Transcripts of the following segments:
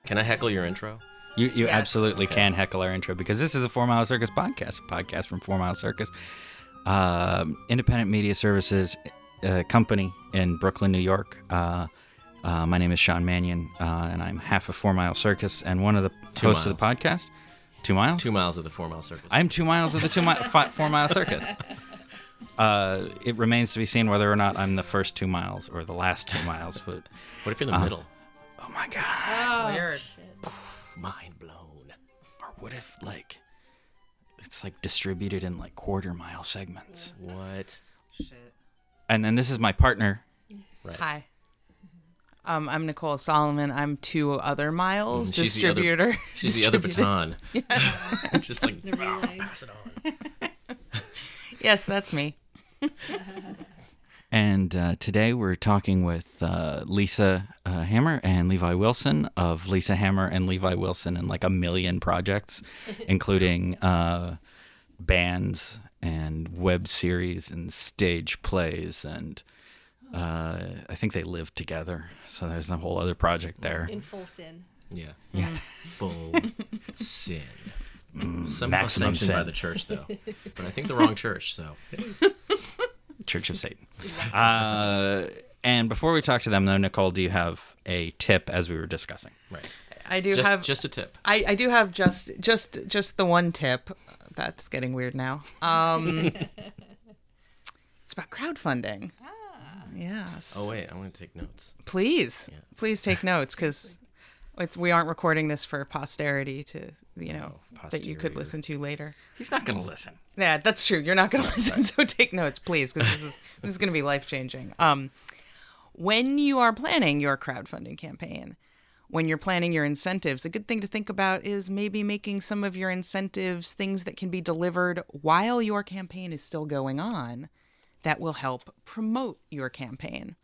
Can I heckle your intro? You Yes. absolutely can heckle our intro because this is a 4 Mile Circus podcast, a podcast from 4 Mile Circus, independent media services company in Brooklyn, New York. My name is Sean Mannion, and I'm half of 4 Mile Circus and one of the hosts of the podcast. 2 miles? 2 miles of the 4 Mile Circus. I'm 2 miles of the 4 Mile Circus. It remains to be seen whether or not I'm the first 2 miles or the last 2 miles. But what if you're in the middle? Oh my God! Weird. Mind blown. Or what if it's distributed in quarter-mile segments? What? Shit. And then this is my partner. Right. Hi. I'm Nicole Solomon. I'm 2 other miles She's distributor. She's the other baton. Yes. Just like The relay. pass it on. Yes, that's me. And today we're talking with Lisa Hammer and Levi Wilson of Lisa Hammer and Levi Wilson and a million projects, including bands and web series and stage plays. And I think they live together. So there's a whole other project there. In full sin. Yeah. Yeah. Full sin. Some maximum sanctioned sin. by the church, though. But I think the wrong church, so. Church of Satan. And before we talk to them, though, Nicole, do you have a tip as we were discussing? Right. I do Just, have just a tip. I do have just the one tip. That's getting weird now. It's about crowdfunding. Yes. Oh, wait. I want to take notes. Please. Yeah. Please take notes because we aren't recording this for posterity to, that you could posterior. listen to later. He's not going to listen. Yeah, that's true. You're not going to listen, so take notes, please, because this is going to be life-changing. When you are planning your crowdfunding campaign, when you're planning your incentives, a good thing to think about is maybe making some of your incentives things that can be delivered while your campaign is still going on that will help promote your campaign.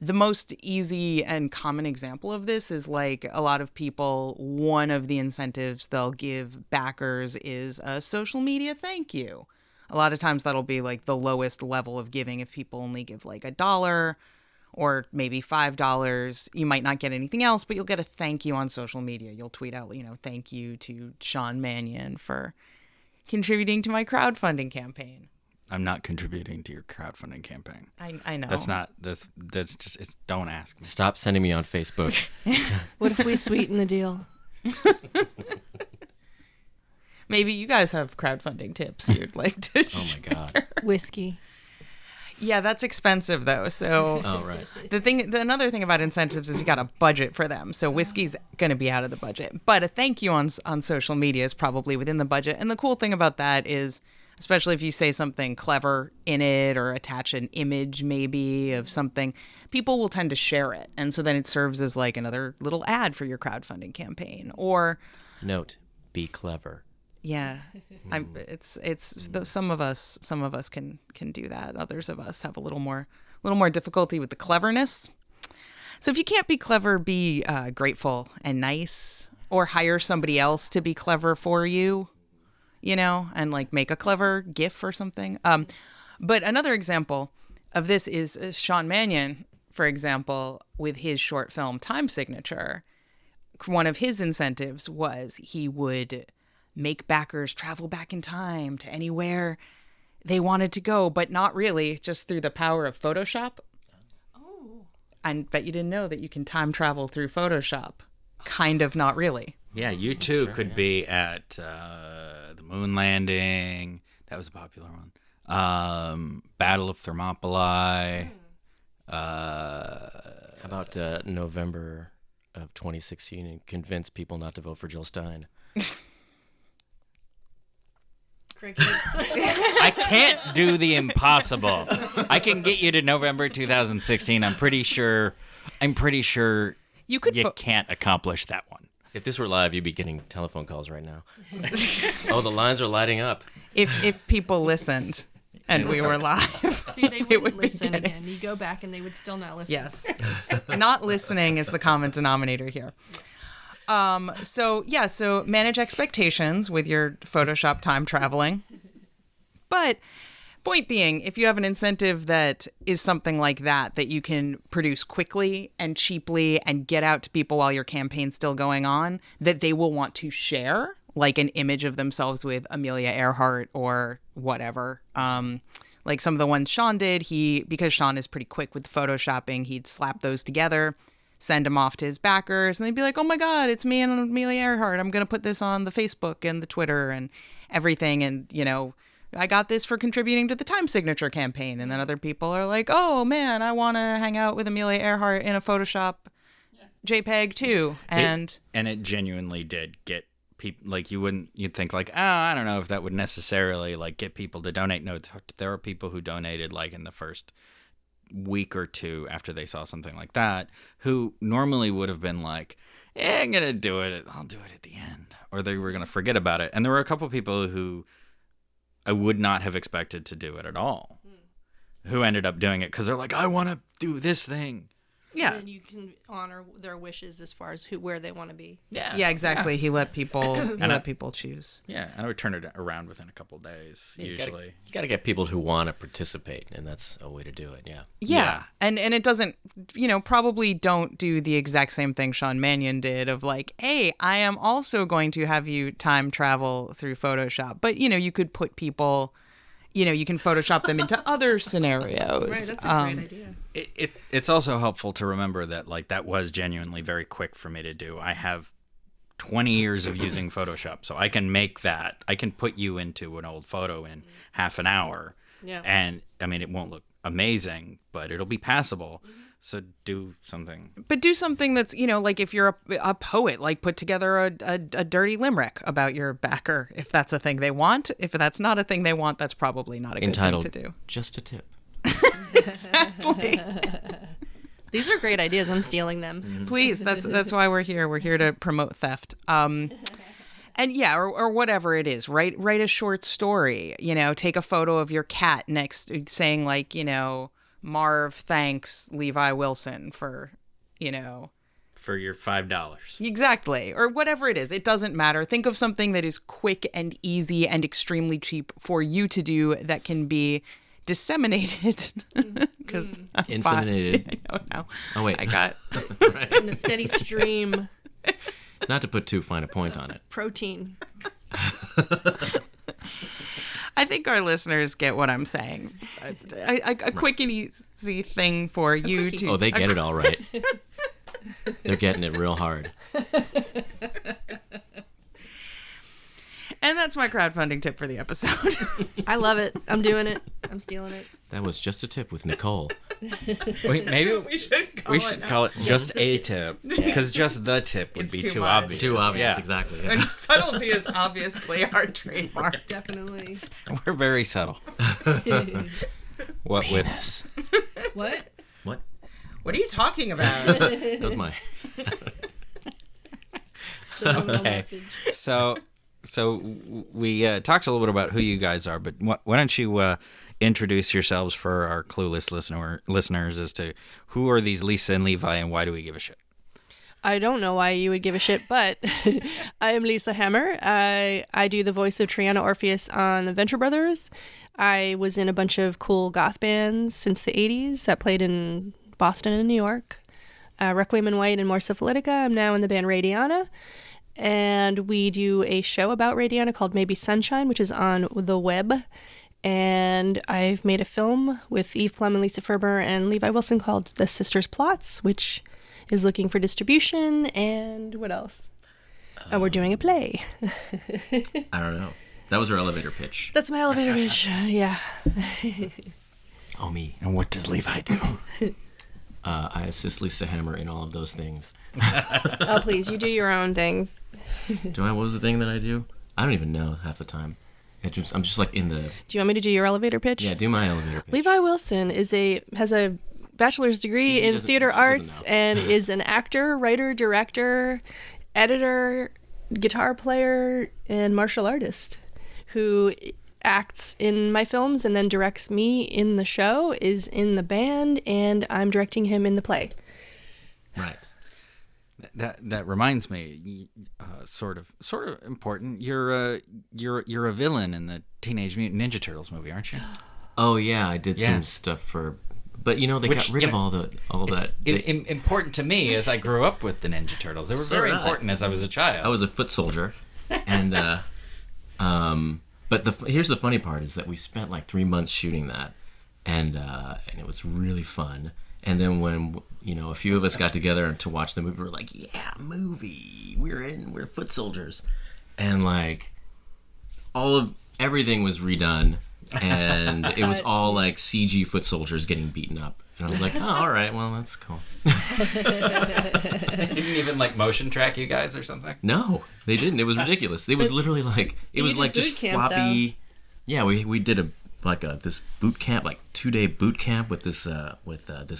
The most easy and common example of this is a lot of people, one of the incentives they'll give backers is a social media thank you. A lot of times that'll be the lowest level of giving. If people only give $1 or maybe $5, you might not get anything else, but you'll get a thank you on social media. You'll tweet out, thank you to Sean Mannion for contributing to my crowdfunding campaign. I'm not contributing to your crowdfunding campaign. I know. That's just, don't ask me. Stop sending me on Facebook. What if we sweeten the deal? Maybe you guys have crowdfunding tips you'd like to Oh, my God. Whiskey. Yeah, that's expensive though. So Oh, right. another thing about incentives is you got to budget for them. So whiskey's going to be out of the budget, but a thank you on social media is probably within the budget. And the cool thing about that is, especially if you say something clever in it or attach an image maybe of something, people will tend to share it. And so then it serves as another little ad for your crowdfunding campaign. Or Be clever. yeah, some of us can do that. Others of us have a little more difficulty with the cleverness. So if you can't be clever, be grateful and nice, or hire somebody else to be clever for you. And make a clever GIF or something. But another example of this is Sean Mannion, for example, with his short film Time Signature. One of his incentives was he would make backers travel back in time to anywhere they wanted to go, but not really, just through the power of Photoshop. Oh. I bet you didn't know that you can time travel through Photoshop. Kind of, not really. Yeah, you too could be at the moon landing. That was a popular one. Battle of Thermopylae. How about November of 2016 and convince people not to vote for Jill Stein? Crickets. I can't do the impossible. I can get you to November 2016. I'm pretty sure You could you can't accomplish that one. If this were live, you'd be getting telephone calls right now. Oh, the lines are lighting up. if people listened and we were live. See, they would wouldn't be listen getting- again. You go back and they would still not listen. Yes. Not listening is the common denominator here. So manage expectations with your Photoshop time traveling. But Point being, if you have an incentive that is something like that you can produce quickly and cheaply and get out to people while your campaign's still going on, that they will want to share, like an image of themselves with Amelia Earhart or whatever. Like some of the ones Sean did, because Sean is pretty quick with photoshopping, he'd slap those together, send them off to his backers, and they'd be like, oh my God, it's me and Amelia Earhart. I'm going to put this on the Facebook and the Twitter and everything. And, I got this for contributing to the Time Signature campaign. And then other people are like, oh man, I want to hang out with Amelia Earhart in a Photoshop JPEG too. And it genuinely did get people, like you'd think like, I don't know if that would necessarily like get people to donate. No, there are people who donated like in the first week or two after they saw something like that, who normally would have been like, I'm going to do it. I'll do it at the end. Or they were going to forget about it. And there were a couple people who I would not have expected to do it at all, who ended up doing it because they're like, I want to do this thing. Yeah. And you can honor their wishes as far as where they want to be. Yeah, exactly. He let people people choose. Yeah, and I would turn it around within a couple days, usually. You got to get people who want to participate, and that's a way to do it, yeah. Yeah. And it doesn't, probably don't do the exact same thing Sean Mannion did of like, hey, I am also going to have you time travel through Photoshop. But, you could put people, you can Photoshop them into other scenarios. Right, that's a great idea. It's also helpful to remember that like that was genuinely very quick for me to do. I have 20 years of using Photoshop, so I can make that. I can put you into an old photo in half an hour. Yeah. And I mean, it won't look amazing, but it'll be passable. So do something. But do something that's, like if you're a poet, like put together a dirty limerick about your backer, if that's a thing they want. If that's not a thing they want, that's probably not a good thing to do. Just a Tip. Exactly. These are great ideas. I'm stealing them. Please, that's why we're here. We're here to promote theft. And yeah, or whatever it is. Write a short story. Take a photo of your cat next, saying like, Marv thanks Levi Wilson for, For your $5. Exactly. Or whatever it is. It doesn't matter. Think of something that is quick and easy and extremely cheap for you to do that can be disseminated. Because Inseminated. Oh, no. Oh, wait. I got Right. In a steady stream. Not to put too fine a point on it. Protein. I think our listeners get what I'm saying. A quick and easy thing for you quickie. to... Oh, they get it all right. They're getting it real hard. And that's my crowdfunding tip for the episode. I love it. I'm doing it. I'm stealing it. That was Just a Tip with Nicole. Wait, maybe we should call it just a tip, because just the tip would It's be too too much. obvious. Too obvious, Yeah. exactly. Yeah. And subtlety is obviously our trademark. Definitely. We're very subtle. What Penis. What? What? What are you talking about? That was my... Subliminal Okay. message. So we talked a little bit about who you guys are, but why don't you introduce yourselves for our clueless listeners as to who are these Lisa and Levi and why do we give a shit? I don't know why you would give a shit, but I am Lisa Hammer. I do the voice of Triana Orpheus on the Venture Brothers. I was in a bunch of cool goth bands since the 80s that played in Boston and New York. Requiem in White and More Syphilitica. I'm now in the band Radiana. And we do a show about Radiana called Maybe Sunshine, which is on the web. And I've made a film with Eve Plum and Lisa Ferber and Levi Wilson called The Sisters Plots, which is looking for distribution. And what else? We're doing a play. I don't know. That was her elevator pitch. That's my elevator pitch. Yeah. Oh, me. And what does Levi do? I assist Lisa Hammer in all of those things. Oh, please, you do your own things. Do I? What was the thing that I do? I don't even know half the time. I'm just like in the... Do you want me to do your elevator pitch? Yeah, do my elevator pitch. Levi Wilson has a bachelor's degree See, he in doesn't- theater she doesn't arts know. and is an actor, writer, director, editor, guitar player, and martial artist who acts in my films and then directs me in the show, is in the band, and I'm directing him in the play. Right. That reminds me, sort of important. You're a villain in the Teenage Mutant Ninja Turtles movie, aren't you? Oh yeah, I did Yeah. some stuff for, but they got rid of all that. Important to me as I grew up with the Ninja Turtles. They were So very did I. important as I was a child. I was a foot soldier, and but here's the funny part is that we spent like 3 months shooting that, and it was really fun. And then when a few of us got together to watch the movie, we were like, yeah, movie, we're foot soldiers, and like everything was redone, and it was all like CG foot soldiers getting beaten up. And I was like, oh, all right, well, that's cool. They didn't even like motion track you guys or something? No, they didn't. It was ridiculous. It was literally like, it was did like boot just camp, floppy. though. Yeah, we did this boot camp, like 2-day boot camp with this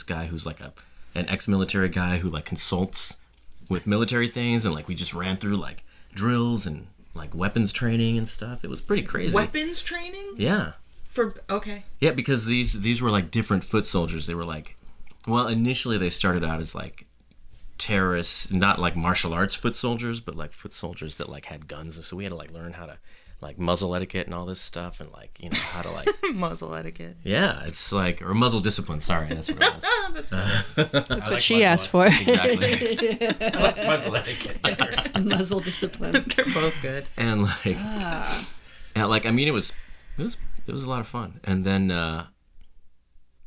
guy who's like an ex-military guy who like consults with military things, and like we just ran through like drills and like weapons training and stuff. It was pretty crazy. Weapons training? Yeah. Okay. Yeah, because these were like different foot soldiers. They were like, well, initially they started out as like terrorists, not like martial arts foot soldiers, but like foot soldiers that like had guns. And so we had to like learn how to like muzzle etiquette and all this stuff, and like how to like Muzzle etiquette. yeah, it's like, or muzzle discipline. Sorry, that's what it was. That's what she asked for. Exactly. Muzzle etiquette. Muzzle discipline. They're both good. And like, and like, I mean, it was a lot of fun. And then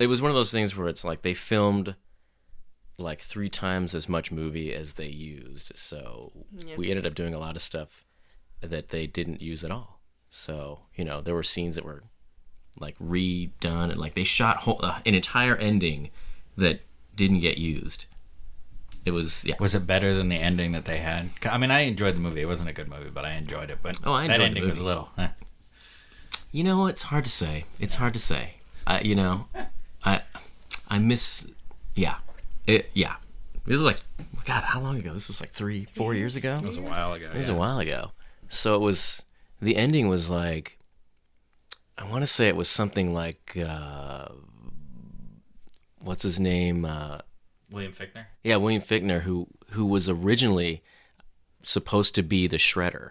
it was one of those things where it's like they filmed like 3 times as much movie as they used. So we ended up doing a lot of stuff that they didn't use at all. So, there were scenes that were like redone, and like they shot an entire ending that didn't get used. It was, yeah. Was it better than the ending that they had? I mean, I enjoyed the movie. It wasn't a good movie, but I enjoyed it. But I enjoyed that the ending was movie. a little. It's hard to say. I miss, yeah. This was like, God, how long ago? This was like 3-4 years ago? It was a while ago. It was a while ago. So the ending was like, I want to say it was something like, what's his name? William Fichtner? Yeah, William Fichtner, who was originally supposed to be the Shredder,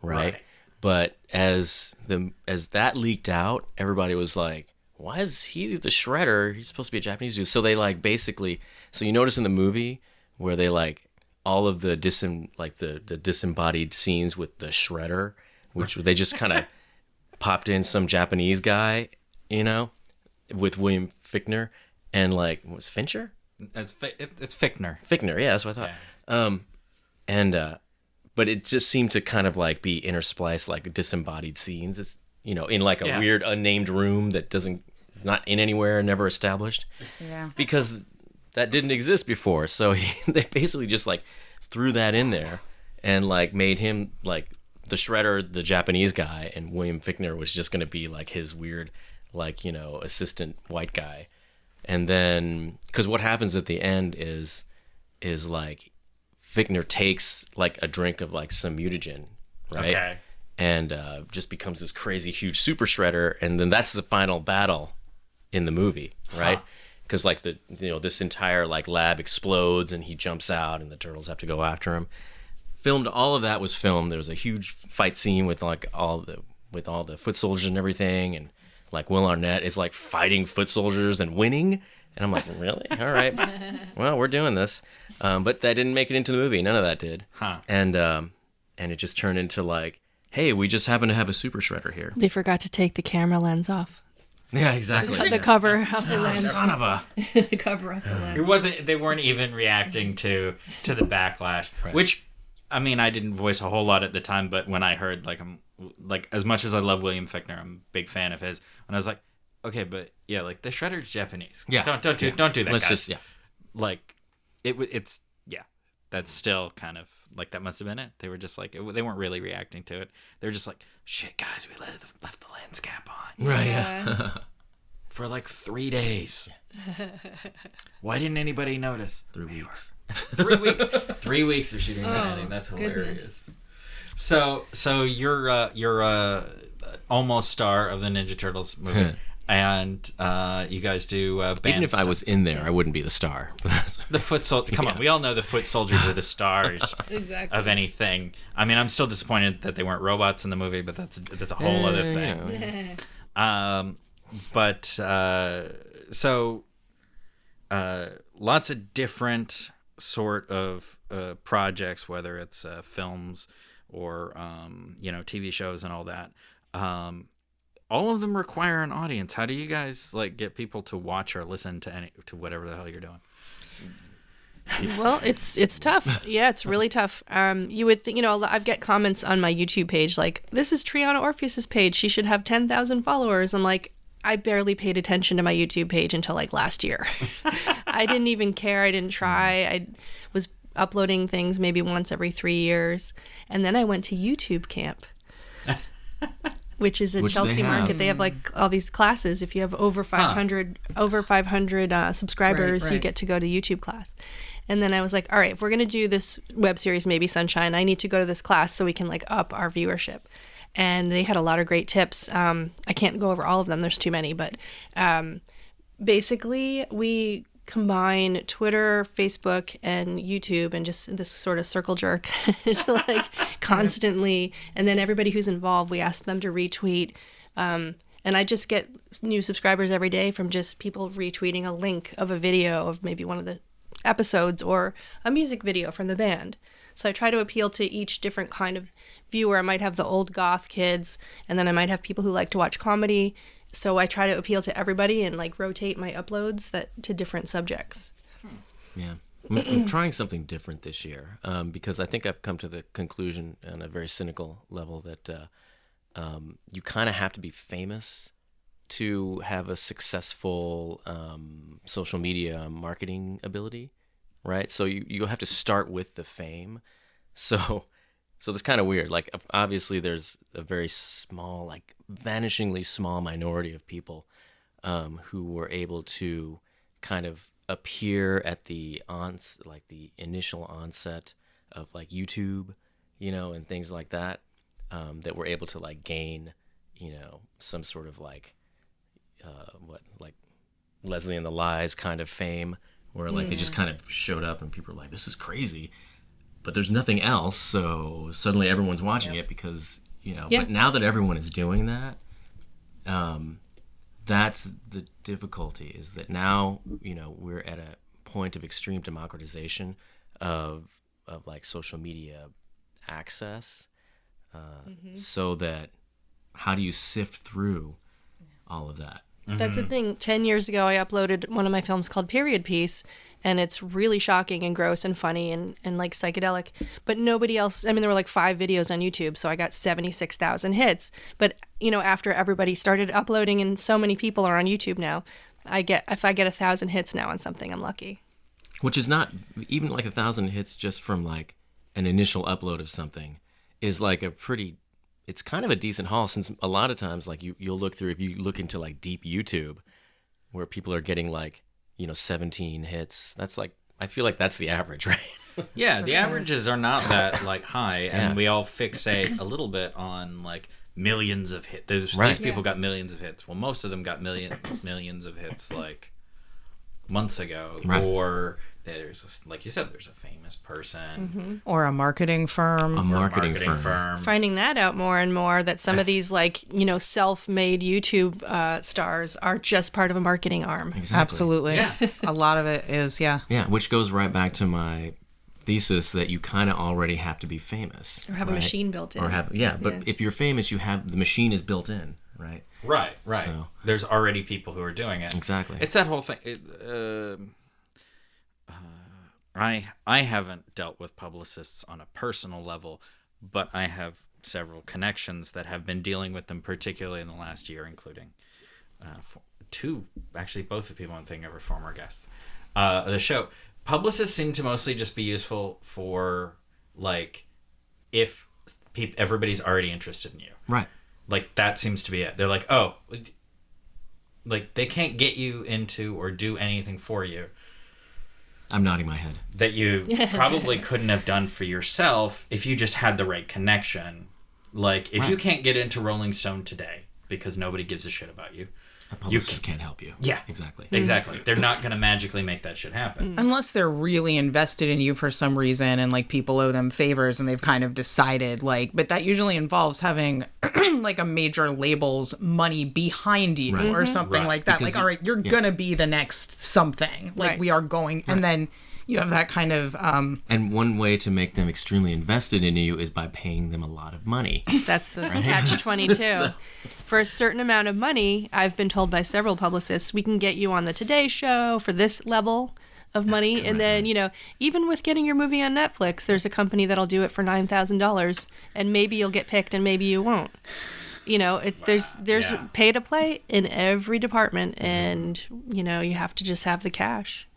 right? But as that leaked out, everybody was like, why is he the Shredder? He's supposed to be a Japanese dude. So they like basically, so you notice in the movie where they like all of the the disembodied scenes with the Shredder, which they just kind of popped in some Japanese guy, with William Fichtner, and like, was Fincher? It's Fichtner. Fichtner, yeah, that's what I thought. Yeah. But it just seemed to kind of like be interspliced, like disembodied scenes. It's in like a weird unnamed room that not in anywhere, never established. Yeah. Because that didn't exist before. So they basically just like threw that in there and like made him like the Shredder, the Japanese guy, and William Fichtner was just going to be like his weird, like, assistant white guy. And then, because what happens at the end is like Fichtner takes like a drink of like some mutagen, right? Okay. And just becomes this crazy huge super shredder, and then that's the final battle in the movie, right? Because like this entire like lab explodes, and he jumps out, and the turtles have to go after him. All of that was filmed. There was a huge fight scene with like all the foot soldiers and everything, and like Will Arnett is like fighting foot soldiers and winning. And I'm like, really? All right. Well, we're doing this. But that didn't make it into the movie. None of that did. And it just turned into like, hey, we just happen to have a super shredder here. They forgot to take the camera lens off. Yeah, exactly. The cover off the lens. Son of a. The cover off the lens. They weren't even reacting to the backlash, which, I mean, I didn't voice a whole lot at the time, but when I heard like as much as I love William Fichtner, I'm a big fan of his. When I was like, okay, but yeah, like the Shredder's Japanese. Yeah. Don't do that. Let's guys. just Like it's that's still kind of like that must have been it. They were just like they weren't really reacting to it. They were just like, shit, guys, we left the lens cap on. Right. Yeah. For like 3 days. Why didn't anybody notice? 3 weeks. 3 weeks. 3 weeks of shooting that ending. That's hilarious. Goodness. So you're almost star of the Ninja Turtles movie, and you guys do band Even if stuff. I was in there, I wouldn't be the star. The foot soldiers. Come on, we all know the foot soldiers are the stars Exactly. of anything. I mean, I'm still disappointed that they weren't robots in the movie, but that's a whole other thing. lots of different sort of projects, whether it's films or TV shows and all that. All of them require an audience. How do you guys like get people to watch or listen to whatever the hell you're doing? Well, it's tough. Yeah, it's really tough. You would think, I get comments on my YouTube page like, "This is Triana Orpheus's page. She should have 10,000 followers." I'm like, I barely paid attention to my YouTube page until like last year. I didn't even care. I didn't try. I was uploading things maybe once every 3 years, and then I went to YouTube Camp. Which is in Chelsea Market. They have like all these classes. If you have over 500 subscribers, Right. you get to go to YouTube class. And then I was like, all right, if we're going to do this web series, maybe Sunshine, I need to go to this class so we can like up our viewership. And they had a lot of great tips. I can't go over all of them. There's too many. But basically, we combine Twitter, Facebook, and YouTube and just this sort of circle jerk like constantly. And then everybody who's involved, we ask them to retweet. And I just get new subscribers every day from just people retweeting a link of a video of maybe one of the episodes or a music video from the band. So I try to appeal to each different kind of viewer. I might have the old goth kids, and then I might have people who like to watch comedy. So I try to appeal to everybody and like rotate my uploads to different subjects. Yeah. I'm trying something different this year because I think I've come to the conclusion on a very cynical level that you kind of have to be famous to have a successful social media marketing ability, right? So you have to start with the fame. So it's kind of weird. Like, obviously, there's a very small, like, vanishingly small minority of people who were able to kind of appear at the initial onset of like YouTube, and things like that, that were able to like gain, some sort of like like Leslie and the Lies kind of fame, where like they just kind of showed up and people were like, "This is crazy." But there's nothing else, so suddenly everyone's watching it because, But now that everyone is doing that, that's the difficulty, is that now, we're at a point of extreme democratization of like social media access, so that how do you sift through all of that? That's the thing. 10 years ago, I uploaded one of my films called Period Piece, and it's really shocking and gross and funny and like psychedelic. But nobody else, there were like 5 videos on YouTube, so I got 76,000 hits. But, after everybody started uploading and so many people are on YouTube now, if I get 1,000 hits now on something, I'm lucky. Which is not, even like 1,000 hits just from like an initial upload of something is like it's kind of a decent haul, since a lot of times like you'll look through, if you look into like deep YouTube where people are getting like 17 hits, that's like, I feel like that's the average, right? Yeah, the averages are not that like high, and we all fixate a little bit on like millions of hits. These people got millions of hits. Well, most of them got millions of hits like months ago, or there's like you said, there's a famous person or a marketing firm. A marketing firm. Finding that out more and more, that some of these like self-made YouTube stars are just part of a marketing arm. Exactly. Absolutely. Yeah. A lot of it is, yeah, which goes right back to my thesis that you kind of already have to be famous Or have a machine built in. But if you're famous, the machine is built in, right? Right. So, there's already people who are doing it. Exactly. It's that whole thing. I haven't dealt with publicists on a personal level, but I have several connections that have been dealing with them, particularly in the last year, including both the people I'm thinking of are former guests. The show. Publicists seem to mostly just be useful for, like, if everybody's already interested in you. Right. Like, that seems to be it. They're like, oh, like, they can't get you into or do anything for you. I'm nodding my head. That you probably couldn't have done for yourself if you just had the right connection. Like, if you can't get into Rolling Stone today because nobody gives a shit about you, A publicist can't help you. Yeah. Exactly. Exactly. They're not going to magically make that shit happen. Unless they're really invested in you for some reason and like people owe them favors and they've kind of decided like, but that usually involves having like a major label's money behind you or something like that. Because like, all right, you're going to be the next something. Like we are going. And then you have that kind of... And one way to make them extremely invested in you is by paying them a lot of money. That's the catch-22. For a certain amount of money, I've been told by several publicists, we can get you on the Today Show for this level of money. And then, you know, even with getting your movie on Netflix, there's a company that'll do it for $9,000. And maybe you'll get picked and maybe you won't. You know, there's pay to play in every department. And, you know, you have to just have the cash.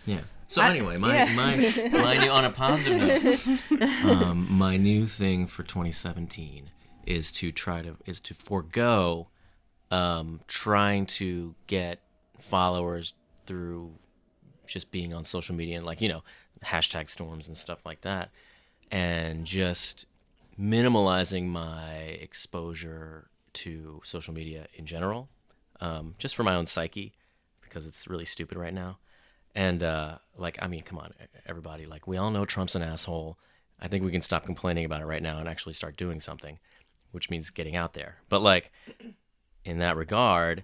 Yeah. So anyway, my new, on a positive note, my new thing for 2017 is to forego trying to get followers through just being on social media and like, you know, hashtag storms and stuff like that, and just minimalizing my exposure to social media in general, just for my own psyche, because it's really stupid right now. And, like, I mean, come on, everybody. Like, we all know Trump's an asshole. I think we can stop complaining about it right now and actually start doing something, which means getting out there. But, like, in that regard,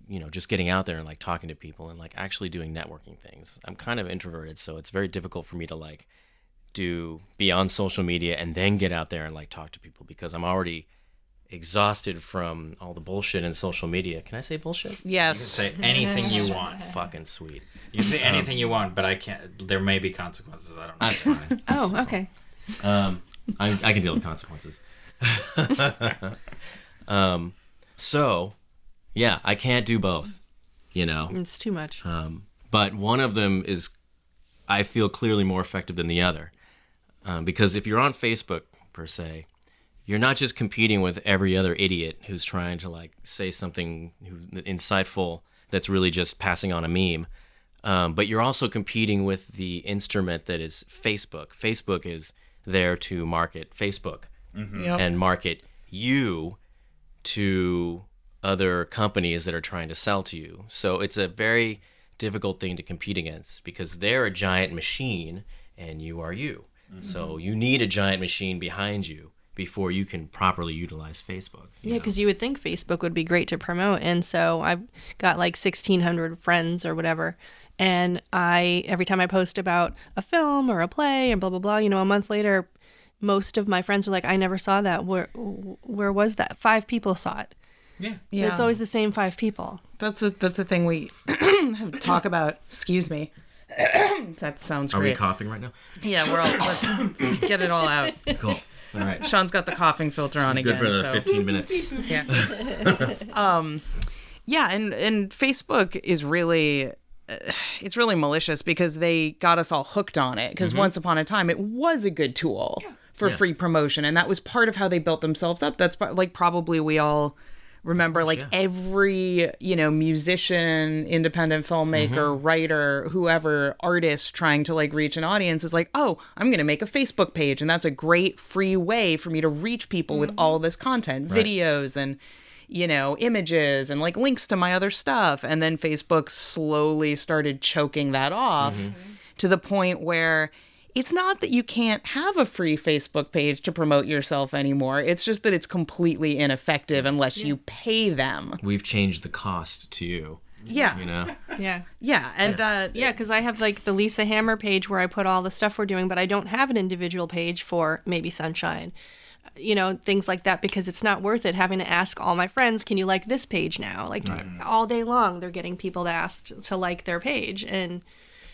you know, just getting out there and, like, talking to people and, like, actually doing networking things. I'm kind of introverted, so it's very difficult for me to, like, be on social media and then get out there and, like, talk to people because I'm already exhausted from all the bullshit in social media. Can I say bullshit? Yes. You can say anything you want. Fucking sweet. You can say anything you want, but I can't. There may be consequences. I don't know. That's fine. Oh, okay. I can deal with consequences. So, yeah, I can't do both, you know. It's too much. But one of them is, I feel, clearly more effective than the other. Because if you're on Facebook, per se, you're not just competing with every other idiot who's trying to like say something who's insightful that's really just passing on a meme, but you're also competing with the instrument that is Facebook. Facebook is there to market Facebook and market you to other companies that are trying to sell to you. So it's a very difficult thing to compete against because they're a giant machine and you are you. So you need a giant machine behind you before you can properly utilize Facebook. Yeah, because you would think Facebook would be great to promote. And so I've got like 1,600 friends or whatever. And every time I post about a film or a play and blah, blah, blah, you know, a month later, most of my friends are like, I never saw that. Where was that? 5 people saw it. Yeah. It's always the same 5 people. That's a thing we talk about. Excuse me. That sounds great. Are we coughing right now? Yeah, we're all, let's get it all out. Cool. All right. Sean's got the coughing filter on again. Good for the so. 15 minutes. Yeah. Yeah, and Facebook is really, it's really malicious because they got us all hooked on it. Because once upon a time, it was a good tool for free promotion, and that was part of how they built themselves up. That's like probably we all remember like every, you know, musician, independent filmmaker, writer, whoever, artist trying to like reach an audience is like, oh, I'm going to make a Facebook page. And that's a great free way for me to reach people with all this content, videos and, you know, images and like links to my other stuff. And then Facebook slowly started choking that off to the point where it's not that you can't have a free Facebook page to promote yourself anymore. It's just that it's completely ineffective unless you pay them. We've changed the cost to you. Yeah. You know? Yeah. Yeah. And yeah, because I have like the Lisa Hammer page where I put all the stuff we're doing, but I don't have an individual page for maybe Sunshine. You know, things like that, because it's not worth it having to ask all my friends, can you like this page now? Like all day long, they're getting people to ask to like their page. And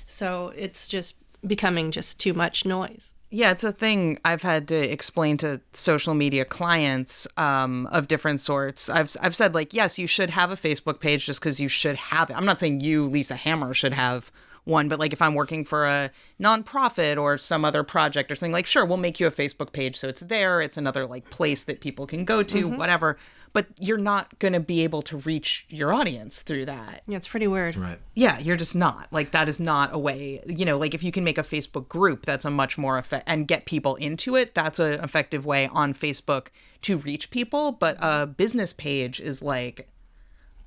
so it's just becoming just too much noise. Yeah, it's a thing I've had to explain to social media clients of different sorts. I've said, like, yes, you should have a Facebook page just because you should have it. I'm not saying you, Lisa Hammer, should have one, but like if I'm working for a nonprofit or some other project or something, like, sure, we'll make you a Facebook page so it's there. It's another like place that people can go to, whatever. But you're not going to be able to reach your audience through that. Yeah, it's pretty weird. Right. Yeah, you're just not. Like, that is not a way, you know, like if you can make a Facebook group, that's a much more and get people into it, that's an effective way on Facebook to reach people. But a business page is like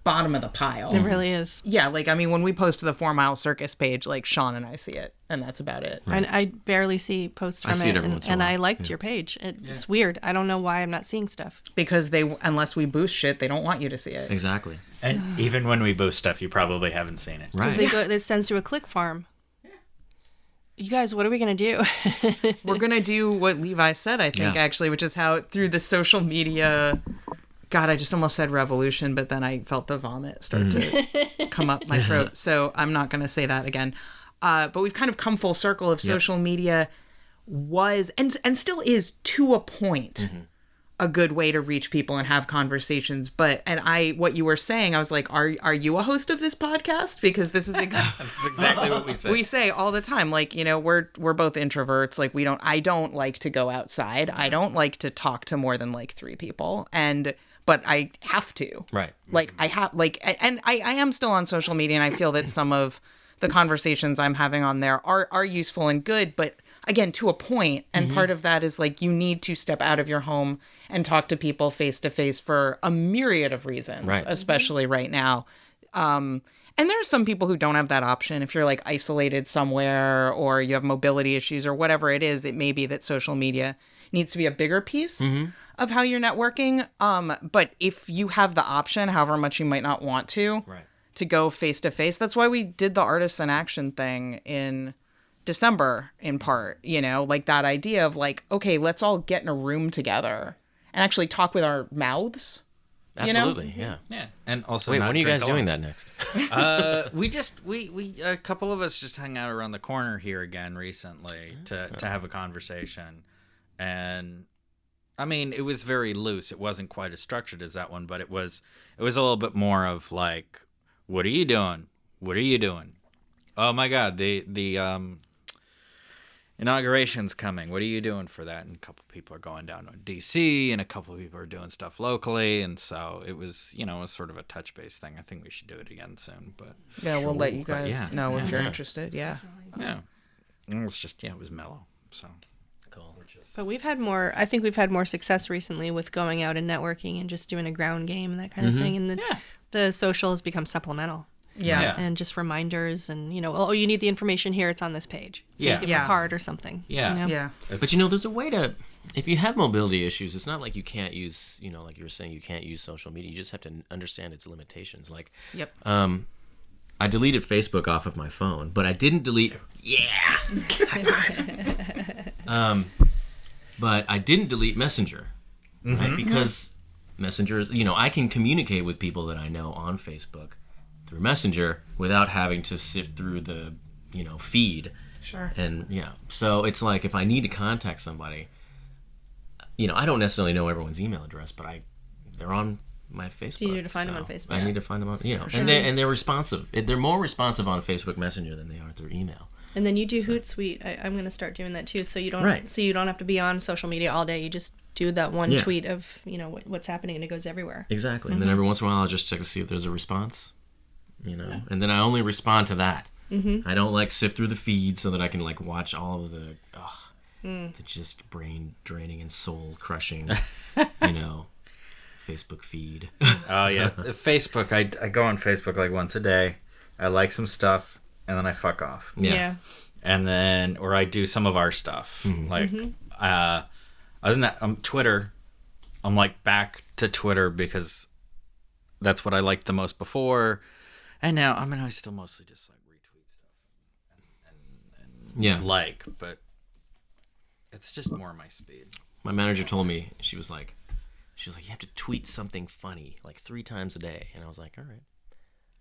bottom of the pile. It really is. Yeah, like, I mean, when we post to the 4 Mile Circus page, like, Sean and I see it, and that's about it. And I barely see posts from see it it, every once in a and while. I liked your page. It's weird. I don't know why I'm not seeing stuff. Because unless we boost shit, they don't want you to see it. Exactly. And even when we boost stuff, you probably haven't seen it. Because it sends to a click farm. You guys, what are we going to do? We're going to do what Levi said, I think, actually, which is how through the social media... God, I just almost said revolution, but then I felt the vomit start to come up my throat. So I'm not going to say that again. But we've kind of come full circle of social media was, and still is to a point, a good way to reach people and have conversations. What you were saying, I was like, are you a host of this podcast? Because this is That's exactly what we say. we say all the time, like, you know, we're both introverts. Like, I don't like to go outside. I don't like to talk to more than like 3 people. But I have to. Right. Like, I have, like, and I am still on social media, and I feel that some of the conversations I'm having on there are useful and good, but again, to a point. And part of that is, like, you need to step out of your home and talk to people face to face for a myriad of reasons, especially right now. And there are some people who don't have that option. If you're, like, isolated somewhere or you have mobility issues or whatever it is, it may be that social media needs to be a bigger piece of how you're networking. But if you have the option, however much you might not want to go face to face, that's why we did the Artists in Action thing in December, in part, you know, like that idea of like, okay, let's all get in a room together and actually talk with our mouths. Absolutely, you know? Yeah, and also. Wait, not when are you drink guys doing alone. that next? We a couple of us just hung out around the corner here again recently to have a conversation, and I mean it was very loose. It wasn't quite as structured as that one, but it was a little bit more of like, what are you doing? What are you doing? Oh my God, the inauguration's coming. What are you doing for that? And a couple people are going down to DC, and a couple of people are doing stuff locally, and so it was, you know, it was sort of a touch base thing. I think we should do it again soon, but Yeah, we'll let you But guys know if you're interested. Yeah. yeah, it was just it was mellow. So Cool. But I think we've had more success recently with going out and networking and just doing a ground game and that kind of thing. And the social has become supplemental. Yeah. And just reminders and, you know, oh, you need the information here. It's on this page. So you give them a card or something. Yeah. You know? Yeah. But you know, there's a way to, if you have mobility issues, it's not like you can't use, you know, like you were saying, you can't use social media. You just have to understand its limitations. Like, Yep. I deleted Facebook off of my phone, but I didn't delete. Yeah. High five. But I didn't delete Messenger, right? Because Messenger, you know, I can communicate with people that I know on Facebook through Messenger without having to sift through the, you know, feed. Sure. And yeah, so it's like if I need to contact somebody, you know, I don't necessarily know everyone's email address, but they're on my Facebook. So you need to find them on Facebook. I need to find them on, you know, sure. and they're responsive. They're more responsive on Facebook Messenger than they are through email. And then you do Hootsuite. I'm going to start doing that too. So you don't Right. so you don't have to be on social media all day. You just do that one tweet of, you know, what's happening, and it goes everywhere. Exactly. And then every once in a while I'll just check to see if there's a response, you know, and then I only respond to that. I don't like sift through the feed so that I can like watch all of the just brain draining and soul crushing, you know, Facebook feed. oh yeah, Facebook. I go on Facebook like once a day. I like some stuff, and then I fuck off. Yeah. And then, or I do some of our stuff. Like, other than that, Twitter. I'm like back to Twitter because that's what I liked the most before. And now, I mean, I still mostly just like retweet stuff and like, but it's just more my speed. My manager told me, she was like, you have to tweet something funny like 3 times a day. And I was like, all right.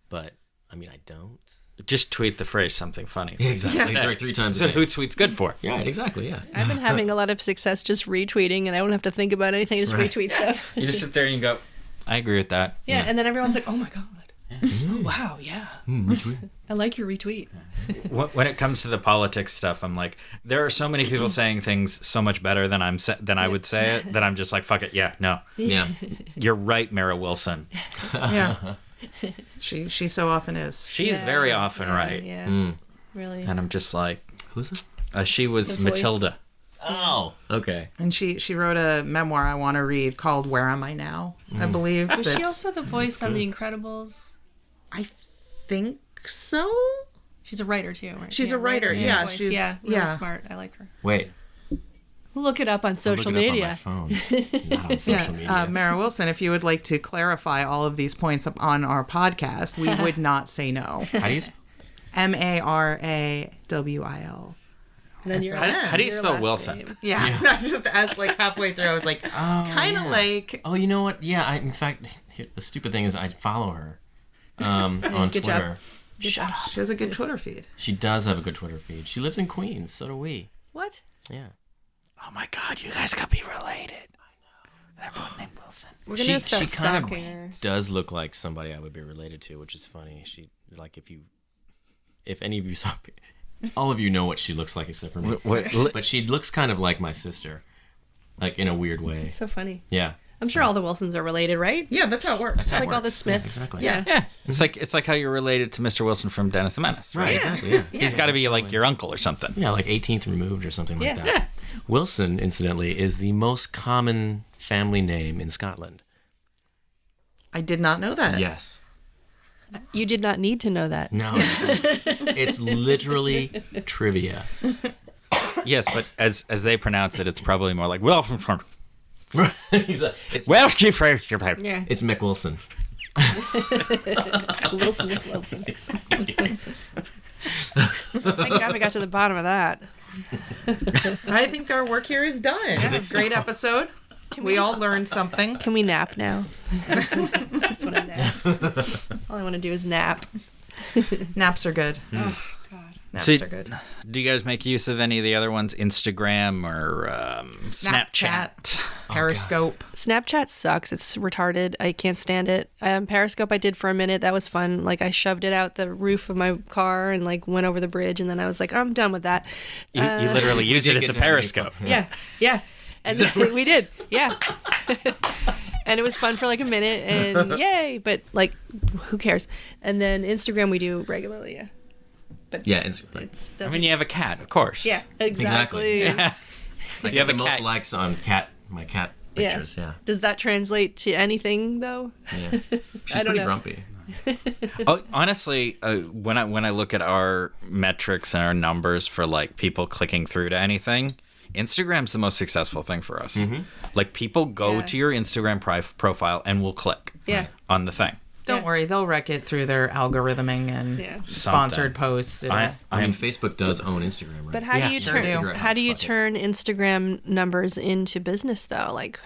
But, I mean, I don't. Just tweet the phrase something funny. Yeah, exactly. Like 3 times a So day. Hootsuite's good for. Yeah, exactly, yeah. I've been having a lot of success just retweeting, and I don't have to think about anything. I just retweet stuff. You just sit there and you go, I agree with that. Yeah, and then everyone's like, oh my God. Oh, wow, yeah. I like your retweet. When it comes to the politics stuff, I'm like, there are so many people saying things so much better than I would say it that I'm just like, fuck it, yeah, no. Yeah. You're right, Mara Wilson. Yeah. She so often is. She's very often right. Yeah, really. And I'm just like, Who's that? she was The voice. Matilda Oh, okay. And she wrote a memoir I want to read called Where Am I Now, I believe. Was she also the voice on The Incredibles? I think so. She's a writer too, right? She's a writer, yeah. voice. She's really smart. I like her. Wait. Look it up on social media. I'll look it up on my phone. Not on social media. Mara Wilson, if you would like to clarify all of these points up on our podcast, we would not say no. How do you Marawil. And then how do you your spell last Wilson? name. Yeah. I just asked like halfway through. I was like, kind of like. Oh, you know what? Yeah, in fact, the stupid thing is I follow her on good Twitter. job. Good job. She has a good Twitter feed. She does have a good Twitter feed. She lives in Queens. So do we. What? Yeah. Oh my God, you guys could be related. I know. They're both named Wilson. We're gonna start she kind stalking her. of does look like somebody I would be related to, which is funny. She like if any of you saw, all of you know what she looks like except for me. But she looks kind of like my sister, like in a weird way. It's so funny. Yeah. I'm sure all the Wilsons are related, right? Yeah, that's how it works. It's like all the Smiths. Exactly. Yeah. Yeah, it's like how you're related to Mr. Wilson from Dennis the Menace, right? Right. Exactly. Yeah. He's got to be like your uncle or something. Yeah, like 18th removed or something like Yeah. that. Yeah. Wilson, incidentally, is the most common family name in Scotland. I did not know that. Yes. You did not need to know that. No. It's literally trivia. Yes, but as they pronounce it, it's probably more like Wilson. He's like, it's Yeah. It's Mick Wilson. Wilson with Wilson. Thank God we got to the bottom of that. I think our work here is done. It's a great episode. We all learned something. Can we nap now? Just want to nap. All I want to do is nap. Naps are good. Oh, God. Naps See- are good. Do you guys make use of any of the other ones? Instagram or Snapchat? Periscope. Snapchat sucks. It's retarded. I can't stand it. Periscope I did for a minute. That was fun. Like I shoved it out the roof of my car and like went over the bridge, and then I was like, I'm done with that. You literally use it as get a to have periscope. Yeah. And then we did. Yeah. And it was fun for like a minute and yay, but like who cares? And then Instagram we do regularly, yeah. But Yeah, it's I doesn't mean, you have a cat, of course. yeah, exactly. Yeah. Like You have the a most cat. likes on my cat pictures. Yeah. Does that translate to anything though? Yeah. She's I don't pretty know. grumpy. Oh, honestly, when I look at our metrics and our numbers for like people clicking through to anything, Instagram's the most successful thing for us. Like people go Yeah. to your Instagram profile and will click Yeah. on the thing. Don't Yeah. worry, they'll wreck it through their algorithming and Yeah. sponsored posts. I I mean, am Facebook does own Instagram, right? But how Yeah, do you sure turn do. Figure out how do you to fuck it. turn Instagram numbers into business though? Like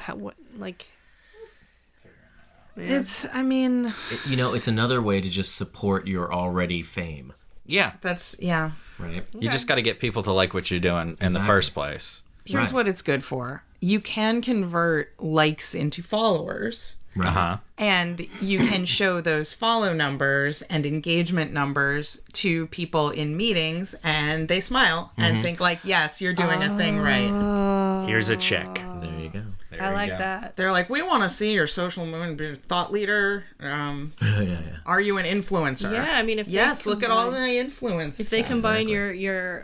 It's, I mean, It's another way to just support your already fame, yeah. that's, yeah. right? You just got to get people to like what you're doing in the Exactly. first place. Here's Right. what it's good for. You can convert likes into followers. Right. Uh-huh. And you can show those follow numbers and engagement numbers to people in meetings, and they smile and think like, yes, you're doing a thing right. Here's a check. There you go. There I you like go. that. They're like, we want to see your social movement thought leader. Yeah. Are you an influencer? Yeah, I mean if Yes, they look at all the combine- influence. if they combine Exactly. your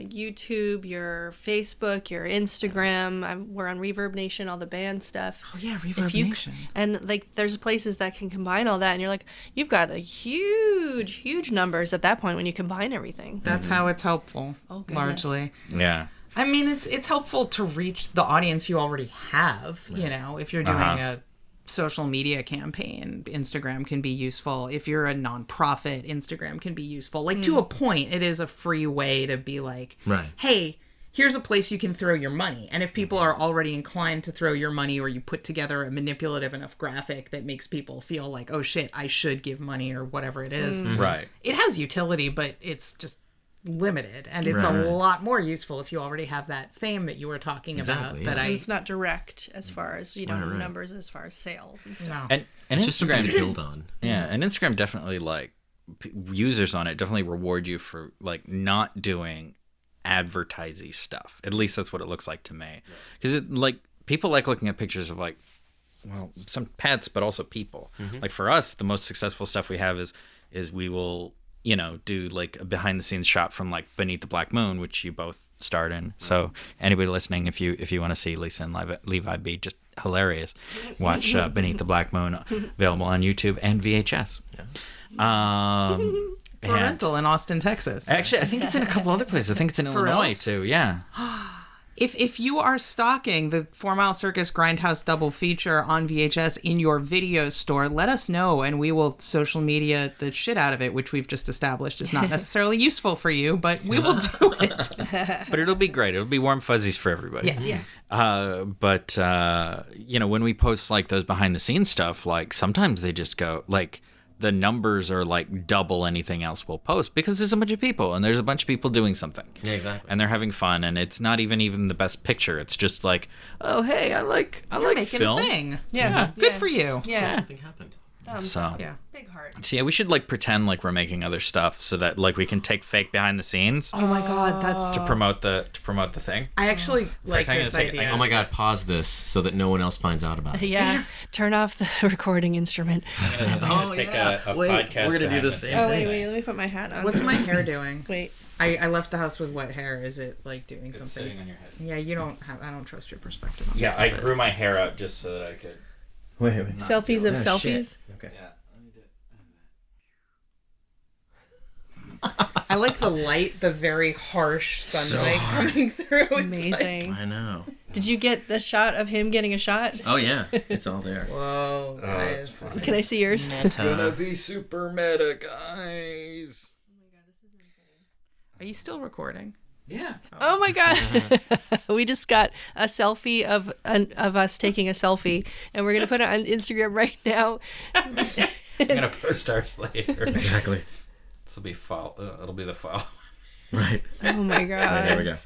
YouTube, your Facebook, your Instagram, we're on Reverb Nation, all the band stuff. Oh yeah, If Reverb you Nation. and like there's places that can combine all that, and you're like, you've got a huge numbers at that point when you combine everything. That's how it's helpful. Oh, goodness. largely. Yeah. I mean, it's helpful to reach the audience you already have. You know, if you're doing a social media campaign, Instagram can be useful. If you're a nonprofit, Instagram can be useful. Like to a point, it is a free way to be like, Right. hey, here's a place you can throw your money. And if people are already inclined to throw your money, or you put together a manipulative enough graphic that makes people feel like, oh shit, I should give money or whatever it is, Right. it has utility, but it's just limited, and it's Right. a lot more useful if you already have that fame that you were talking Exactly, about. That yeah. It's not direct as far as Right. numbers, as far as sales and stuff. no. And It's just something Instagram to build on. Yeah, and Instagram definitely like users on it definitely reward you for like not doing advertising stuff. At least that's what it looks like to me. Because it like people like looking at pictures of like, well, some pets, but also people. Like for us, the most successful stuff we have is we will do like a behind the scenes shot from like Beneath the Black Moon, which you both starred in. So anybody listening, if you want to see Lisa and Levi be just hilarious, watch Beneath the Black Moon, available on YouTube and VHS. For rental in Austin, Texas. Actually, I think it's in a couple other places. I think it's in Illinois reals? too. Yeah. If you are stocking the 4 Mile Circus Grindhouse double feature on VHS in your video store, let us know and we will social media the shit out of it, which we've just established is not necessarily useful for you, but we will do it. But it'll be great. It'll be warm fuzzies for everybody. Yes. Yeah. But when we post like those behind the scenes stuff, like sometimes they just go like the numbers are like double anything else we'll post because there's a bunch of people and there's a bunch of people doing something. Yeah, exactly. And they're having fun and it's not even the best picture. It's just like, oh hey, I like making film. a thing. Yeah. Good for you. Yeah. Something happened. So Yeah. Big heart. yeah, we should like pretend like we're making other stuff so that like we can take fake behind the scenes Oh my God, that's. to promote the thing. I actually like I'm this gonna take- idea. Oh my God, pause this so that no one else finds out about it. Yeah. Turn off the recording instrument. Take a podcast. we're gonna do behind the this. same Oh, wait. Let me put my hat on. What's my hair doing? Wait. I left the house with wet hair. Is it like doing It's something? sitting on your head. Yeah, you don't have. I don't trust your perspective. On Yeah, this, I but- grew my hair out just so that I could. Wait. Selfies of Oh, selfies. Okay. Yeah. I like the light, the very harsh sunlight coming through. It's Amazing. I know. Did you get the shot of him getting a shot? Oh yeah, it's all there. Like, whoa, guys. that's funny. Can I see yours? Gonna be super meta, guys. Are you still recording? Yeah. Oh my God. We just got a selfie of us taking a selfie, and we're going to put it on Instagram right now. I'm gonna post ours later. Exactly. This will be file. It'll be the file. Right. Oh my God. Right, there we go.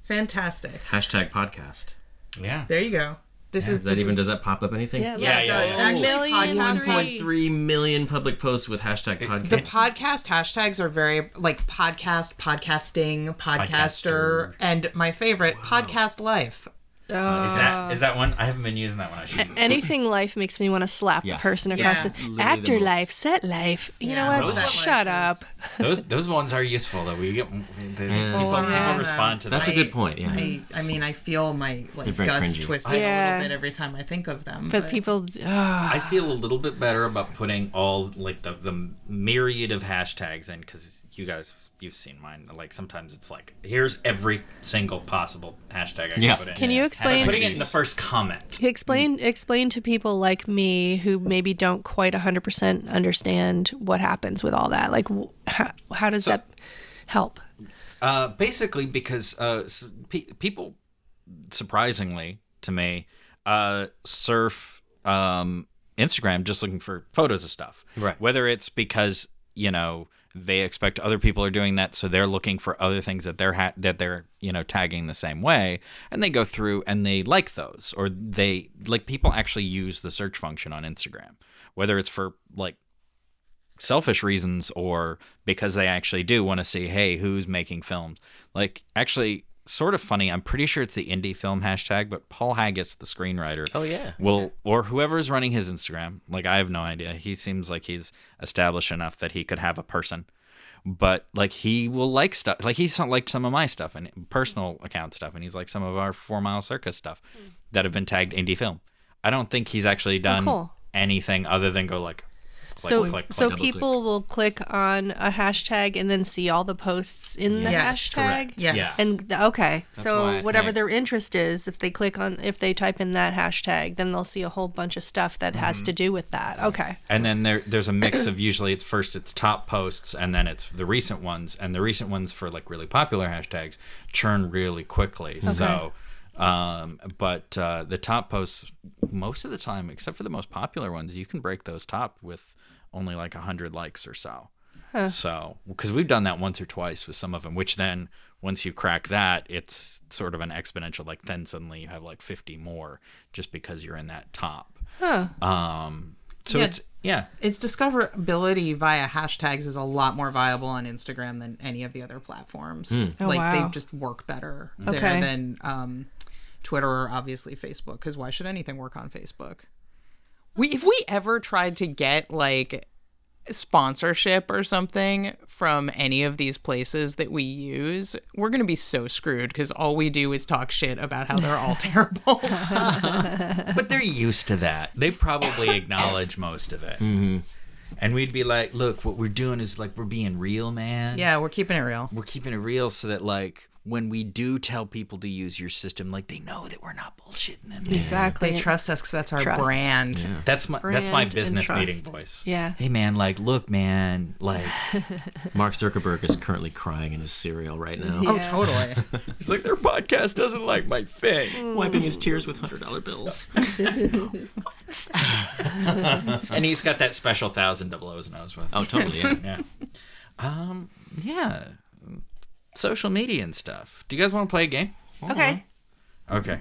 Fantastic. Hashtag podcast. Yeah. There you go. This is Does that pop up anything? Yeah, Yeah, it does. yeah. Actually, podcast 1.3 million public posts with hashtag podcast. The podcast hashtags are very like podcast, podcasting, podcaster, and my favorite, podcast life. Is that one? I haven't been using that one. I should. Anything life makes me want to slap Yeah. the person across Yeah. the Literally actor the most- life, set life. You Yeah, know what? set Shut life up. Those ones are useful though. We get people yeah. respond to That's that. a good point. Yeah. I mean, I feel my They're like very guts cringy. twisting a Yeah. little bit every time I think of them. But people, I feel a little bit better about putting all like the myriad of hashtags in because you've seen mine. Like sometimes it's like here's every single possible hashtag I can put in. Can you explain? Putting it in the first comment. Explain to people like me who maybe don't quite 100% understand what happens with all that. Like, how does that help? Basically, because people, surprisingly to me, surf Instagram just looking for photos of stuff. Right. Whether it's because they expect other people are doing that, so they're looking for other things that they're tagging the same way, and they go through and they like those, or they like people actually use the search function on Instagram, whether it's for like selfish reasons or because they actually do want to see, hey, who's making films. Like, actually, sort of funny, I'm pretty sure it's the indie film hashtag, but Paul Haggis, the screenwriter, or whoever's running his Instagram, like, I have no idea. He seems like he's established enough that he could have a person, but like he will like stuff. Like, he's liked some of my stuff and personal account stuff, and he's like some of our 4 Mile Circus stuff that have been tagged indie film. I don't think he's actually done anything other than go like, So double people will click on a hashtag and then see all the posts in the Yes, hashtag. Yes. Yeah. And why so I whatever type. their interest is, if they type in that hashtag, then they'll see a whole bunch of stuff that has to do with that. Okay. And then there's a mix of usually it's top posts and then it's the recent ones, and the recent ones for like really popular hashtags churn really quickly. So, but the top posts most of the time, except for the most popular ones, you can break those top with only like 100 likes or so. So, because we've done that once or twice with some of them, which then once you crack that, it's sort of an exponential. Like then suddenly you have like 50 more just because you're in that top. So Its discoverability via hashtags is a lot more viable on Instagram than any of the other platforms. Oh, Like wow. they just work better Okay. there than Twitter or obviously Facebook. Because why should anything work on Facebook? If we ever tried to get like sponsorship or something from any of these places that we use, we're going to be so screwed because all we do is talk shit about how they're all terrible. But they're used to that. They probably acknowledge most of it. Mm-hmm. And we'd be like, look, what we're doing is like, we're being real, man. Yeah, we're keeping it real. We're keeping it real so that, like, when we do tell people to use your system, like, they know that we're not bullshitting them. Exactly. They trust us because that's our Trust. brand. Yeah. That's my Brand business and meeting trust. voice. Yeah. Hey, man, like, look, man, like, Mark Zuckerberg is currently crying in his cereal right now. Oh, Yeah. totally. he's like, their podcast doesn't like my thing. Wiping his tears with $100 bills. And he's got that special 1,000 O's nose with. Oh, totally, yeah. Yeah. Yeah. Social media and stuff. Do you guys want to play a game? Okay. Okay.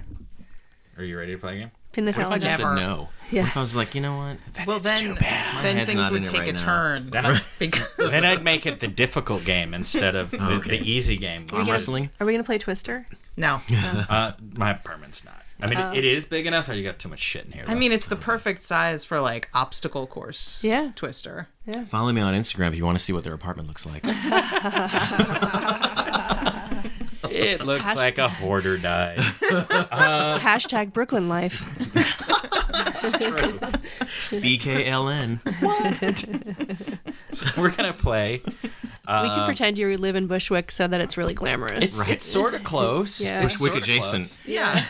Are you ready to play a game? Pin the What if I calendar. just Never. said no? Yeah. What if I was like, you know what? Well, then, too bad. then head's things not would in it take right a now. turn. Then, then I'd make it the difficult game instead of the easy game. Arm wrestling? Are we gonna play Twister? No. My apartment's not. I mean, it is big enough that you got too much shit in here. I mean, it's the perfect size for like obstacle course. Yeah. Twister. Follow me on Instagram if you want to see what their apartment looks like. it looks like a hoarder died. Hashtag Brooklyn Life. BKLN. So we're gonna play. We can pretend you live in Bushwick so that it's really glamorous. It's sort of close. Yeah. It's Bushwick sorta adjacent. close. Yeah.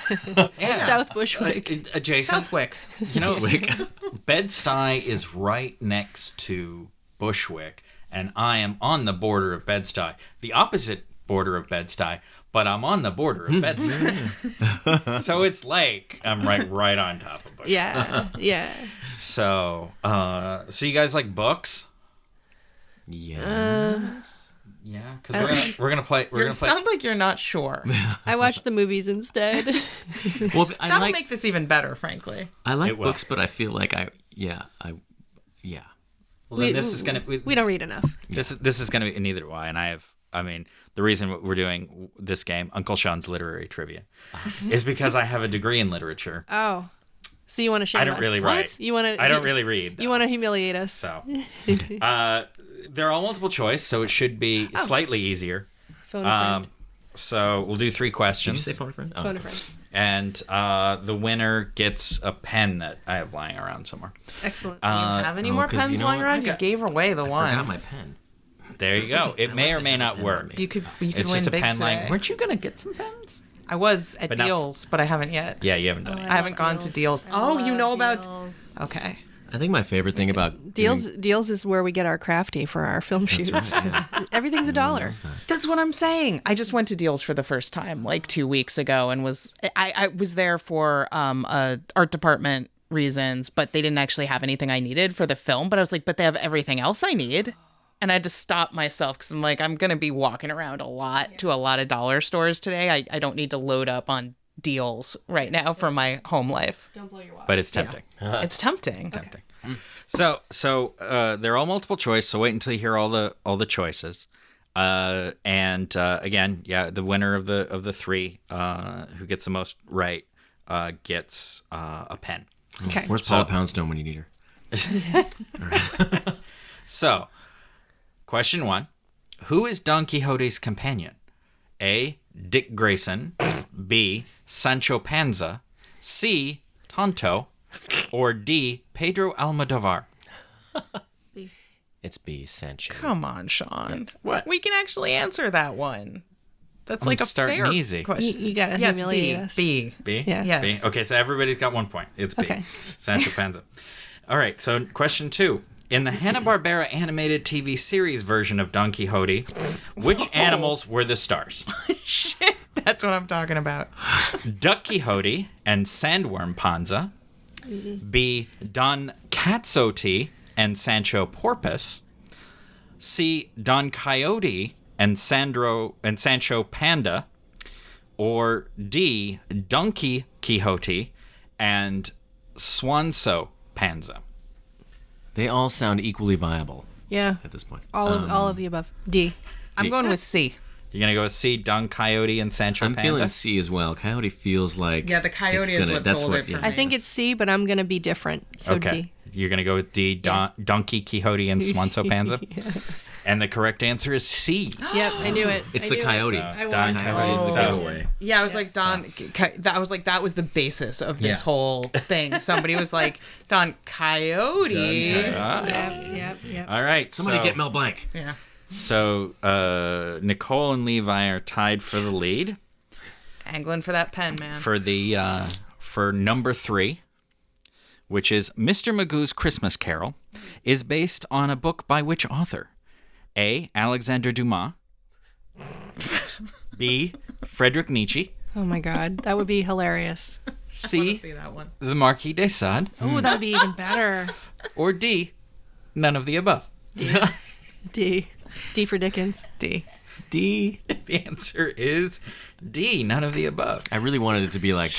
Yeah. South Bushwick. Adjacent. Southwick. You know, Bushwick. Bed-Stuy is right next to Bushwick, and I am on the border of Bed-Stuy. The opposite border of Bed-Stuy, but I'm on the border of Bed-Stuy. So it's like I'm right on top of Bushwick. Yeah. Yeah. So, so you guys like books? Yeah. Yeah, because we're gonna play. We're You gonna play. sound like you're not sure. I watched the movies instead. Well, I That'll like make this even better, frankly. I like It will. books, but I feel like yeah. Well, then this is gonna. We don't read enough. This is gonna be neither do I, and I have. I mean, the reason we're doing this game, Uncle Sean's literary trivia, is because I have a degree in literature. Oh. So you want to shame I don't us? really write. You want to? I don't really read. You want to humiliate us? So, they're all multiple choice, so it should be slightly easier. Phone a friend. So we'll do 3 Did questions, you say phone a friend? Oh. Phone a friend. and the winner gets a pen that I have lying around somewhere. Excellent. Do you have any more 'cause pens you know lying what? around? You gave away the I one. forgot my pen. There you go. It may or may not work. You could It's win just a big pen today. lying. Weren't you gonna get some pens? I was at But not- Deals, but I haven't yet. Yeah, you haven't done it. I haven't gone to Deals. Oh, you know about- Deals. Okay. I think my favorite thing about Deals is where we get our crafty for our film shoots. Everything's $1. That's what I'm saying. I just went to Deals for the first time like 2 weeks ago and I was there for art department reasons, but they didn't actually have anything I needed for the film. But I was like, but they have everything else I need. And I had to stop myself because I'm like, I'm going to be walking around a lot to a lot of dollar stores today. I don't need to load up on Deals right now for my home life. Don't blow your wad. But it's tempting. It's tempting. Tempting. So they're all multiple choice. So wait until you hear all the choices. Again, yeah, the winner of the 3 who gets the most right gets a pen. Okay. Where's Paula Poundstone when you need her? So, question 1: who is Don Quixote's companion? A. Dick Grayson, B. Sancho Panza, C. Tonto, or D. Pedro Almodovar? It's B. Sancho. Come on, Sean. What? We can actually answer that one. That's like a starting fair easy. question. You gotta yes, humiliate B. us. B. B? Yeah. Yes. B? Okay, so everybody's got 1 point. It's B. Okay. Sancho Panza. All right, so question 2. In the Hanna-Barbera animated TV series version of Don Quixote, which animals were the stars? Shit. That's what I'm talking about. Duck Quixote and Sandworm Panza, B. Don Quixote and Sancho Porpoise, C. Don Quixote and Sancho Panda, or D. Donkey Quixote and Swanso Panza. They all sound equally viable Yeah. at this point. All of the above. D. I'm going with C. You're going to go with C. Don Quixote and Sancho I'm Panda? feeling C as well. Coyote feels like Yeah, the coyote is what sold it for me. I think it's C, but I'm gonna be different. So Okay. You're going to go with D, Donkey, Quixote, and Swanso Panza? And the correct answer is C. Yep, I knew it. It's I the knew coyote. It. I Don won. Coyote is the Oh. giveaway. Yeah, I was like that was the basis of this whole thing. Somebody was like Don Coyote. Yep. All right. Somebody so, get Mel Blanc. Yeah. So Nicole and Levi are tied for the lead Angling for that pen, man. for number 3, which is Mr. Magoo's Christmas Carol, is based on a book by which author? A. Alexander Dumas. B. Friedrich Nietzsche. Oh my God, that would be hilarious. C. See that one. The Marquis de Sade. Oh, that would be even better. Or D. None of the above. D for Dickens. D. D. The answer is D. None of the above. I really wanted it to be like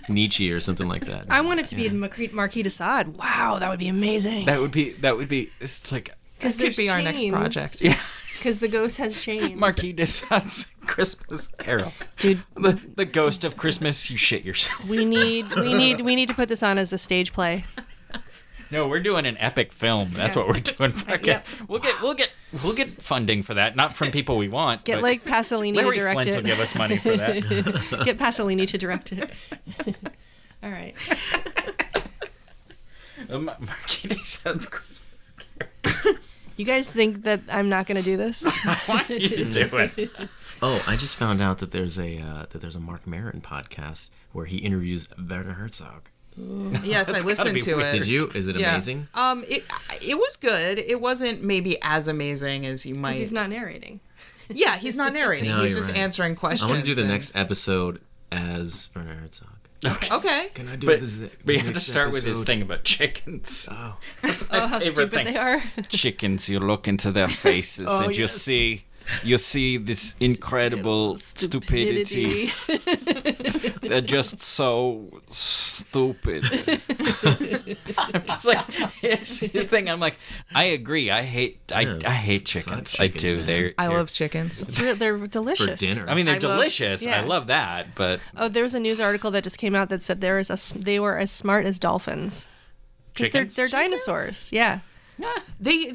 Nietzsche or something like that. I want it to be the Marquis de Sade. Wow, that would be amazing. That would be. It's like This could be our next project. yeah. Because the ghost has chains. Marquis de Sade's Christmas Carol. Dude, The ghost of Christmas. You shit yourself. we need to put this on as a stage play. No, we're doing an epic film. That's Yeah. what we're doing. Okay. Yep. We'll get funding for that. Not from people we want. Get but like Pasolini Larry to direct Flint it. will give us money for that. Get Pasolini to direct it. All right. Marquis de Sade's Christmas. You guys think that I'm not going to do this? Why are you doing it? Oh, I just found out that there's a Mark Maron podcast where he interviews Werner Herzog. Yes, I listened be to weird. it. Did you? Is it Yeah. amazing? It was good. It wasn't maybe as amazing as you might. Because he's not narrating. Yeah, he's not narrating. No, he's you're just right. answering questions. I want to do the and- next episode as Werner Herzog. Okay. Can I do But this? you have to start with his thing about chickens. Oh. That's my Oh, how favorite stupid thing. they are. Chickens, you look into their faces Oh, and yes. you see this incredible stupidity. They're just so stupid. I'm just like his thing. I'm like, I agree. I hate chickens. Fuck I chickens, do. man. I love chickens. They're For delicious. dinner. I mean, they're I love- delicious. I yeah. love that. But Oh, there was a news article that just came out that said they were as smart as dolphins. Because Chickens? they're dinosaurs. Yeah. They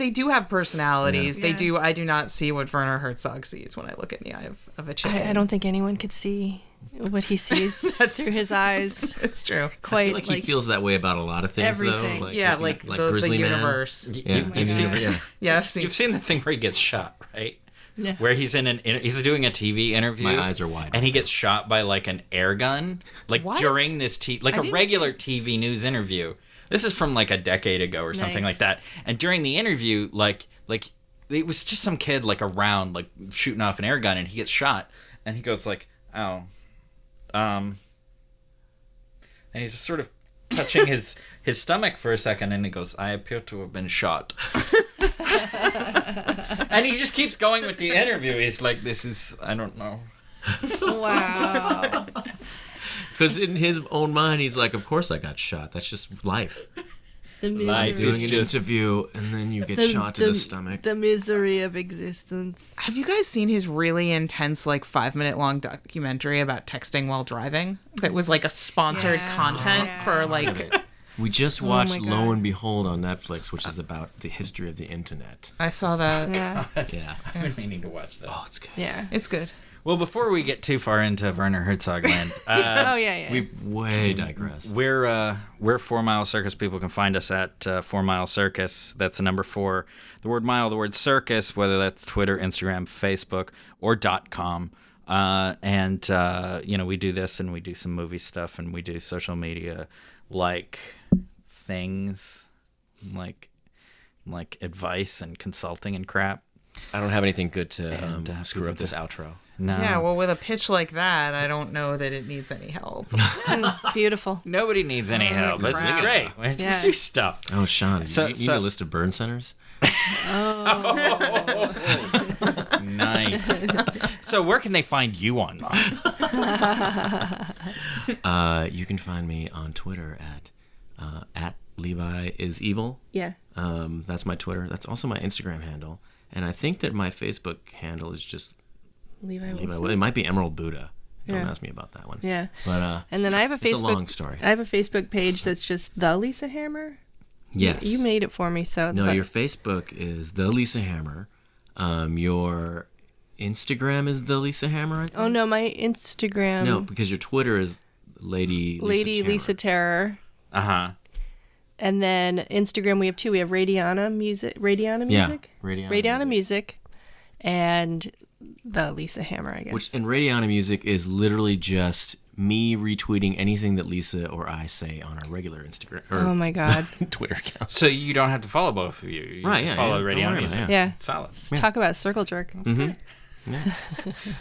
do have personalities. Yeah. They Yeah. do. I do not see what Werner Herzog sees when I look in the eye of a chicken. I don't think anyone could see what he sees through his eyes. It's true. I Quite feel like he feels that way about a lot of things, everything. though. Yeah, if you- like the Grizzly Man. universe. Yeah, You've you've seen- seen, yeah. Yeah, I've seen. you've seen the thing where he gets shot, right? Yeah. Where he's he's doing a TV interview. My eyes are wide And he gets shot by like an air gun, like What? during this like I a didn't regular TV news interview. This is from like a decade ago or something Nice. like that. And during the interview, like it was just some kid like around like shooting off an air gun, and he gets shot, and he goes like, "Oh, and he's just sort of touching his stomach for a second, and he goes, "I appear to have been shot." And he just keeps going with the interview. He's like, "This is, I don't know." Wow. Because in his own mind, he's like, of course I got shot. That's just life. The Life misery. is Doing an just- interview, and then you get shot to the stomach. The misery of existence. Have you guys seen his really intense, like 5-minute long documentary about texting while driving? That was like a sponsored Yeah. content Yeah. for like. We just watched my God. Lo and Behold on Netflix, which is about the history of the internet. I saw that. Yeah. Yeah. I've been meaning to watch that. Oh, it's good. Yeah. It's good. Well, before we get too far into Werner Herzog land, Oh, yeah. We way digress. we're 4 Mile Circus. People can find us at 4 Mile Circus. That's the number 4. The word mile, the word circus, whether that's Twitter, Instagram, Facebook, or .com. We do this, and we do some movie stuff, and we do social media like things like advice and consulting and crap. I don't have anything good to And, screw up this outro. No. Yeah, well, with a pitch like that, I don't know that it needs any help. Beautiful. Nobody needs any help. This is crap. great. Let's Yeah. do stuff. Oh, Sean, So- you need so- a list of burn centers? Nice. So where can they find you online? You can find me on Twitter at Levi is evil. Yeah. That's my Twitter. That's also my Instagram handle. And I think that my Facebook handle is just Levi Levi. Wilson. It might be Emerald Buddha. Don't Yeah. ask me about that one. Yeah. But And then I have a it's a Facebook. long story. I have a Facebook page that's just the Lisa Hammer. Yes. You made it for me, so. No, your Facebook is The Lisa Hammer. Your Instagram is The Lisa Hammer, I think? Oh, no, my Instagram. No, because your Twitter is Lady Lisa Terror. Uh-huh. And then Instagram, we have two. We have Radiana Music. Yeah, Radiana Music. And The Lisa Hammer, I guess. And Radiana Music is literally just me retweeting anything that Lisa or I say on our regular Instagram or oh my God. Twitter account. So you don't have to follow both of you. You Right, just yeah, follow yeah. Radio Don't worry Music. about it, Yeah. Solid. Let's talk about circle jerk.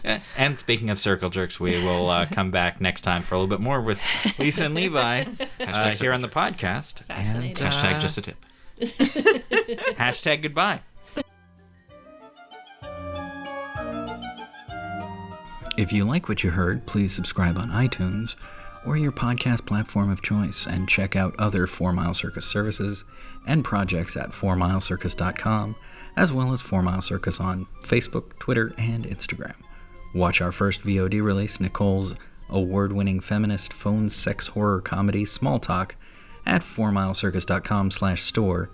Yeah. And speaking of circle jerks, we will come back next time for a little bit more with Lisa and Levi here on the podcast. Fascinating. And, Hashtag just a tip. hashtag goodbye. If you like what you heard, please subscribe on iTunes or your podcast platform of choice and check out other 4 Mile Circus services and projects at 4milecircus.com, as well as 4 Mile Circus on Facebook, Twitter, and Instagram. Watch our first VOD release, Nicole's award-winning feminist phone sex horror comedy Small Talk, at 4milecircus.com/store,